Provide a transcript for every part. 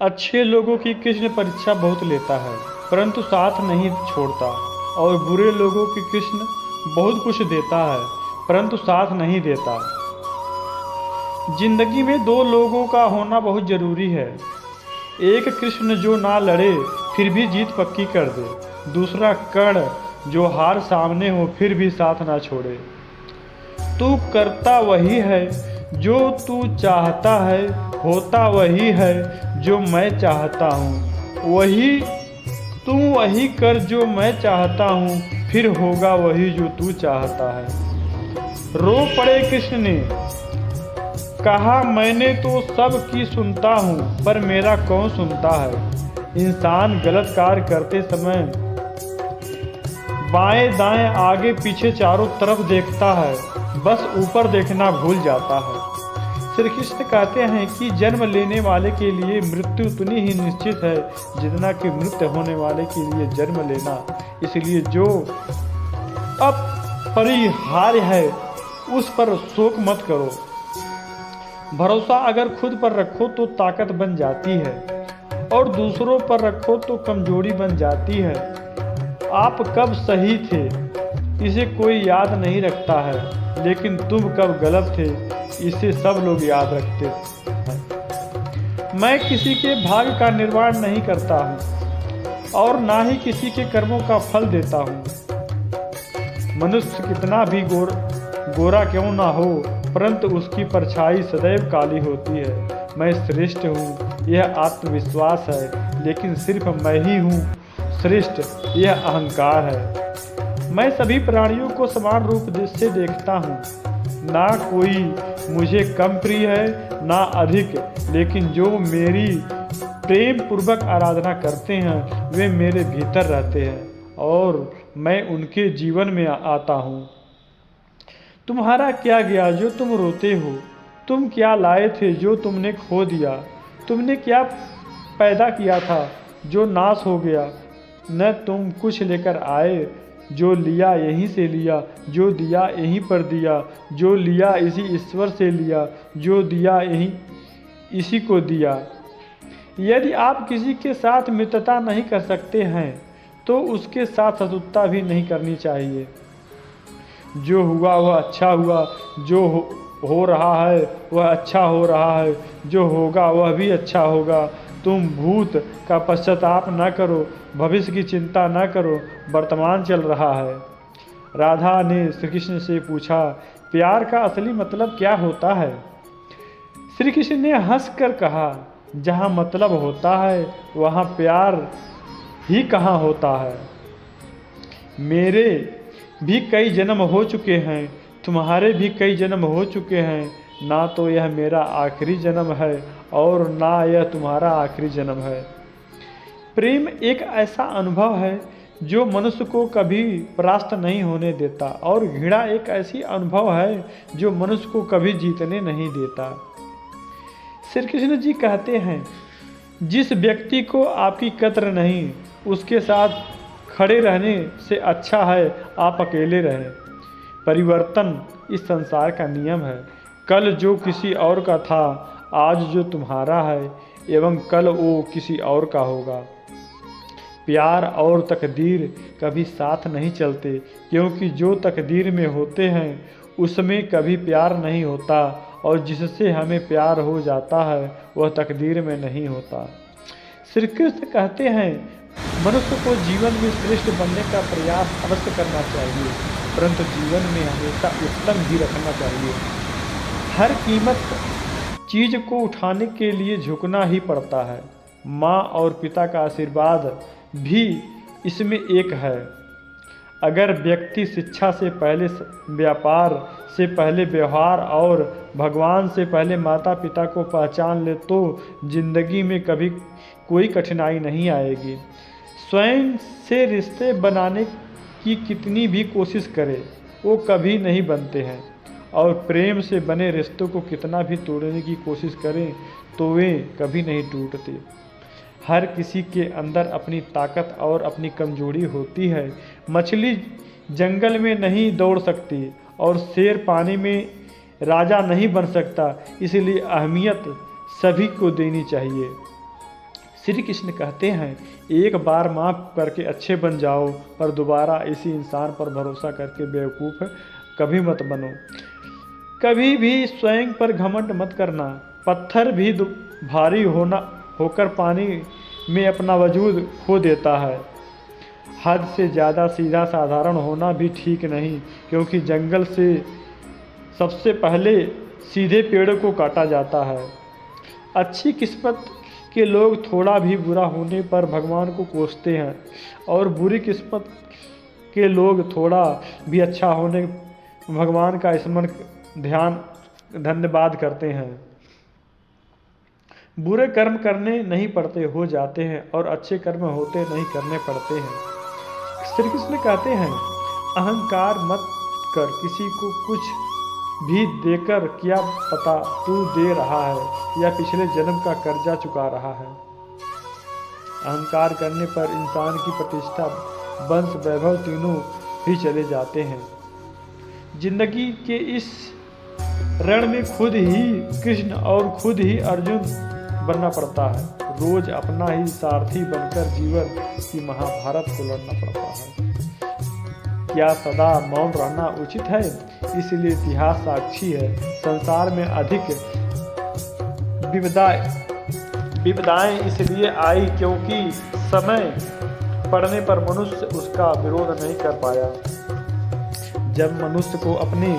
अच्छे लोगों की कृष्ण परीक्षा बहुत लेता है, परंतु साथ नहीं छोड़ता, और बुरे लोगों की कृष्ण बहुत कुछ देता है, परंतु साथ नहीं देता। जिंदगी में दो लोगों का होना बहुत जरूरी है। एक कृष्ण जो ना लड़े फिर भी जीत पक्की कर दे, दूसरा कर्ण जो हार सामने हो फिर भी साथ ना छोड़े। तू करता वही है जो तू चाहता है, होता वही है जो मैं चाहता हूँ। वही कर जो मैं चाहता हूँ, फिर होगा वही जो तू चाहता है। रो पड़े कृष्ण ने, कहा मैंने तो सब की सुनता हूँ, पर मेरा कौन सुनता है। इंसान गलत कार्य करते समय बाएं दाएं आगे पीछे चारों तरफ देखता है, बस ऊपर देखना भूल जाता है। श्री कृष्ण कहते हैं कि जन्म लेने वाले के लिए मृत्यु उतनी ही निश्चित है जितना कि मृत्यु होने वाले के लिए जन्म लेना। इसलिए जो अपरिहार्य है उस पर शोक मत करो। भरोसा अगर खुद पर रखो तो ताकत बन जाती है, और दूसरों पर रखो तो कमजोरी बन जाती है। आप कब सही थे इसे कोई याद नहीं रखता है, लेकिन तुम कब गलत थे इसे सब लोग याद रखते हैं। मैं किसी के भाग्य का निर्माण नहीं करता हूँ, और ना ही किसी के कर्मों का फल देता हूँ। मनुष्य कितना भी गोरा क्यों ना हो, परंतु उसकी परछाई सदैव काली होती है। मैं श्रेष्ठ हूँ यह आत्मविश्वास है, लेकिन सिर्फ मैं ही हूँ श्रेष्ठ यह अहंकार है। मैं सभी प्राणियों को समान रूप से देखता हूँ, ना कोई मुझे कम प्रिय है ना अधिक, लेकिन जो मेरी प्रेम पूर्वक आराधना करते हैं वे मेरे भीतर रहते हैं और मैं उनके जीवन में आता हूँ। तुम्हारा क्या गया जो तुम रोते हो, तुम क्या लाए थे जो तुमने खो दिया। तुमने क्या पैदा किया था जो नाश हो गया। न तुम कुछ लेकर आए, जो लिया यहीं से लिया, जो दिया यहीं पर दिया, जो लिया इसी ईश्वर से लिया, जो दिया यहीं इसी को दिया। यदि आप किसी के साथ मित्रता नहीं कर सकते हैं तो उसके साथ शत्रुता भी नहीं करनी चाहिए। जो हुआ वह अच्छा हुआ, जो हो रहा है वह अच्छा हो रहा है, जो होगा वह भी अच्छा होगा। तुम भूत का पश्चाताप न करो, भविष्य की चिंता न करो, वर्तमान चल रहा है। राधा ने श्री कृष्ण से पूछा, प्यार का असली मतलब क्या होता है। श्री कृष्ण ने हंसकर कहा, जहाँ मतलब होता है वहाँ प्यार ही कहाँ होता है। मेरे भी कई जन्म हो चुके हैं, तुम्हारे भी कई जन्म हो चुके हैं, ना तो यह मेरा आखिरी जन्म है और ना यह तुम्हारा आखिरी जन्म है। प्रेम एक ऐसा अनुभव है जो मनुष्य को कभी परास्त नहीं होने देता, और घृणा एक ऐसी अनुभव है जो मनुष्य को कभी जीतने नहीं देता। श्री कृष्ण जी कहते हैं, जिस व्यक्ति को आपकी कद्र नहीं उसके साथ खड़े रहने से अच्छा है आप अकेले रहें। परिवर्तन इस संसार का नियम है। कल जो किसी और का था आज जो तुम्हारा है, एवं कल वो किसी और का होगा। प्यार और तकदीर कभी साथ नहीं चलते, क्योंकि जो तकदीर में होते हैं उसमें कभी प्यार नहीं होता, और जिससे हमें प्यार हो जाता है वह तकदीर में नहीं होता। श्री कृष्ण कहते हैं, मनुष्य को जीवन में श्रेष्ठ बनने का प्रयास अवश्य करना चाहिए, परंतु जीवन में हमेशा उत्तम ही रखना चाहिए। हर कीमत चीज को उठाने के लिए झुकना ही पड़ता है। माँ और पिता का आशीर्वाद भी इसमें एक है। अगर व्यक्ति शिक्षा से पहले व्यापार, से पहले व्यवहार और भगवान से पहले माता पिता को पहचान ले तो जिंदगी में कभी कोई कठिनाई नहीं आएगी। स्वयं से रिश्ते बनाने की कितनी भी कोशिश करे वो कभी नहीं बनते हैं, और प्रेम से बने रिश्तों को कितना भी तोड़ने की कोशिश करें तो वे कभी नहीं टूटते। हर किसी के अंदर अपनी ताकत और अपनी कमजोरी होती है। मछली जंगल में नहीं दौड़ सकती और शेर पानी में राजा नहीं बन सकता, इसलिए अहमियत सभी को देनी चाहिए। श्री कृष्ण कहते हैं, एक बार माफ़ करके अच्छे बन जाओ, पर दोबारा इसी इंसान पर भरोसा करके बेवकूफ़ कभी मत बनो। कभी भी स्वयं पर घमंड मत करना। पत्थर भी भारी होकर पानी में अपना वजूद खो देता है। हद से ज़्यादा सीधा साधारण होना भी ठीक नहीं, क्योंकि जंगल से सबसे पहले सीधे पेड़ को काटा जाता है। अच्छी किस्मत के लोग थोड़ा भी बुरा होने पर भगवान को कोसते हैं, और बुरी किस्मत के लोग थोड़ा भी अच्छा होने भगवान का स्मरण धन्यवाद करते हैं। बुरे कर्म करने नहीं पड़ते, हो जाते हैं, और अच्छे कर्म होते नहीं, करने पड़ते हैं। श्री कृष्ण कहते हैं, अहंकार मत कर, किसी को कुछ भी देकर क्या पता तू दे रहा है या पिछले जन्म का कर्जा चुका रहा है। अहंकार करने पर इंसान की प्रतिष्ठा, वंश, वैभव तीनों ही चले जाते हैं। जिंदगी के इस रण में खुद ही कृष्ण और खुद ही अर्जुन बनना पड़ता है। रोज अपना ही सारथी बनकर जीवन की महाभारत को लड़ना पड़ता है। क्या सदा मौन रहना उचित है? इसलिए इतिहास साक्षी है, संसार में अधिक विविधताएं इसलिए आई क्योंकि समय पड़ने पर मनुष्य उसका विरोध नहीं कर पाया। जब मनुष्य को अपने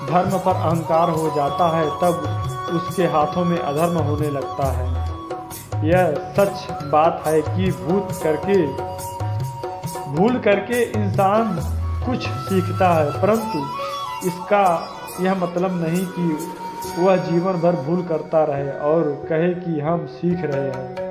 धर्म पर अहंकार हो जाता है, तब उसके हाथों में अधर्म होने लगता है। यह सच बात है कि भूल करके इंसान कुछ सीखता है, परंतु इसका यह मतलब नहीं कि वह जीवन भर भूल करता रहे और कहे कि हम सीख रहे हैं।